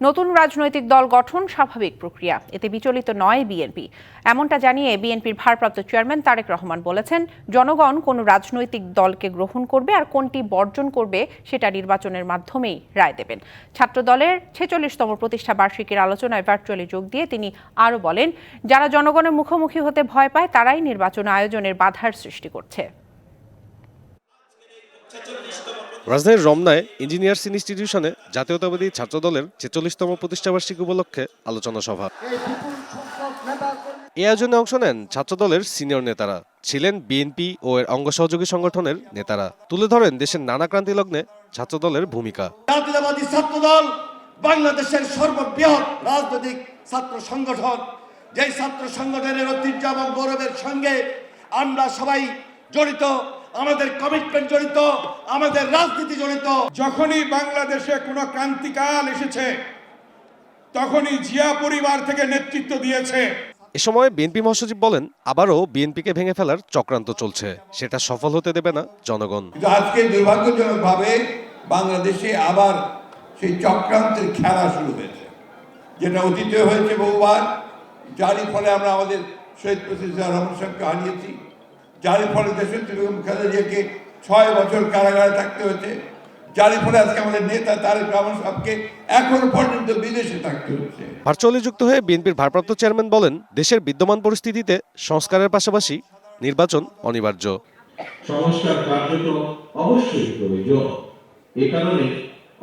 নতুন রাজনৈতিক দল গঠন স্বাভাবিক প্রক্রিয়া, এতে বিচলিত নয় বিএনপি। এমনটা জানিয়ে বিএনপির ভারপ্রাপ্ত চেয়ারম্যান তারেক রহমান বলেছেন, জনগণ কোন রাজনৈতিক দলকে গ্রহণ করবে আর কোনটি বর্জন করবে সেটা নির্বাচনের মাধ্যমেই রায় দেবেন। ছাত্রদলের ৪৬তম প্রতিষ্ঠা বার্ষিকীর আলোচনায় ভার্চুয়ালি যোগ দিয়ে তিনি আরও বলেন, যারা জনগণের মুখোমুখি হতে ভয় পায় তারাই নির্বাচন আয়োজনের বাধার সৃষ্টি করছে। রাজধানীর রমনায় ইঞ্জিনিয়ার্স ইনস্টিটিউশনে জাতীয়তাবাদী ছাত্রদলের ৪৬তম প্রতিষ্ঠাবার্ষিকী উপলক্ষে আলোচনা সভা। এই আয়োজনে অংশ নেন ছাত্রদলের সিনিয়র নেতারা, ছিলেন বিএনপি ও এর অঙ্গ সহযোগী সংগঠনের নেতারা। তুলে ধরেন দেশের নানা ক্রান্তি লগ্নে ছাত্রদলের ভূমিকা। জাতীয়তাবাদী ছাত্রদল বাংলাদেশের সর্ববৃহৎ রাজনৈতিক ছাত্র সংগঠন। যেই ছাত্র সংগঠনের ঐতিহ্য এবং গৌরবের সঙ্গে আমরা সবাই জড়িত, আমাদের কমিটমেন্ট জড়িত, আমাদের রাজনীতি জড়িত। যখনই বাংলাদেশে কোনো ক্রান্তিকাল এসেছে তখনই জিয়া পরিবার থেকে নেতৃত্ব দিয়েছে। এ সময় বিএনপি মহাসচিব বলেন, আবারও বিএনপিকে ভেঙে ফেলার চক্রান্ত চলছে, সেটা সফল হতে দেবে না জনগণ। কিন্তু আজকে দুর্ভাগ্যজনকভাবে বাংলাদেশে আবার সেই চক্রান্তের খেলা শুরু হয়েছে, যেটা অতীতে হয়েছে বহুবার, যারই ফলে আমরা আমাদের শহীদ প্রেসিডেন্ট রহমান সাহেবকে হারিয়েছি, যারই ফলে দেশনেত্রী বেগম খালেদা জিয়াকে ৬ বছর কারাগারে থাকতে হয়েছে, যারই ফলে আজকে আমাদের নেতা তারেক রহমান সাহেবকে এখনো পর্যন্ত বিদেশে থাকতে হচ্ছে। ভার্চুয়ালি যুক্ত হয়ে বিএনপির ভারপ্রাপ্ত চেয়ারম্যান বলেন, দেশের বিদ্যমান পরিস্থিতিতে সংস্কারের পাশাপাশি নির্বাচন অনিবার্য। সংস্কার কার্যক্রম অবশ্যই প্রয়োজন। এ কারণে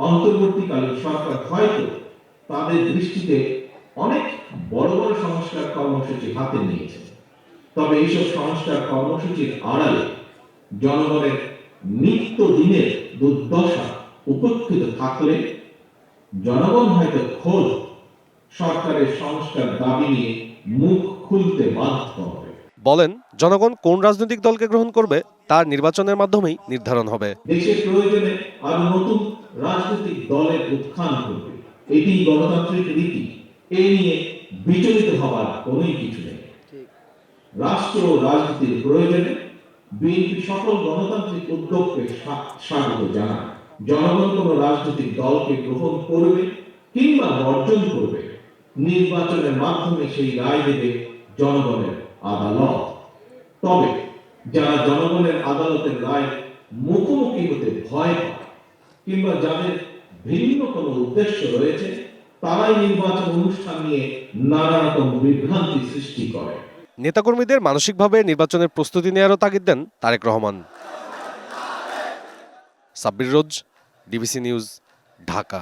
অন্তর্বর্তীকালীন সরকার হয়তো তাদের দৃষ্টিতে অনেক বড় বড় সংস্কার কর্মসূচি হাতে নিয়েছে। তবে এইসব সংস্কার কর্মসূচির আড়ালে জনগণের নিত্যদিনের দুর্দশা উপেক্ষিত থাকলে জনগণ হয়তো খোদ সরকারের সংস্কার দাবি নিয়ে মুখ খুলতে বাধ্য হবে। বলেন, জনগণ কোন রাজনৈতিক দলকে গ্রহণ করবে তার নির্বাচনের মাধ্যমেই নির্ধারণ হবে। দেশের প্রয়োজনে আরো নতুন রাজনৈতিক দলের উত্থান করবে, এটি গণতান্ত্রিক রীতি। এই নিয়ে বিচলিত হবার কোনোই কিছু নেই। রাষ্ট্র ও রাজনীতির প্রয়োজনে বিএনপি সকল গণতান্ত্রিক উদ্যোগকে স্বাগত জানায়। জনগণ কোন রাজনৈতিক দলকে গ্রহণ করবে কিংবা বর্জন করবে, নির্বাচনের মাধ্যমে সেই রায় দেবে জনগণের আদালত। তবে যারা জনগণের আদালতের রায় মুখোমুখি হতে ভয় পায় কিংবা যাদের ভিন্ন কোনো উদ্দেশ্য রয়েছে, তারাই নির্বাচন অনুষ্ঠান নিয়ে নানা রকম বিভ্রান্তি সৃষ্টি করে। নেতাকর্মীদের মানসিকভাবে নির্বাচনের প্রস্তুতি নেওয়ারও তাগিদ দেন তারেক রহমান। সাব্বির রোজ, ডিবিসি নিউজ, ঢাকা।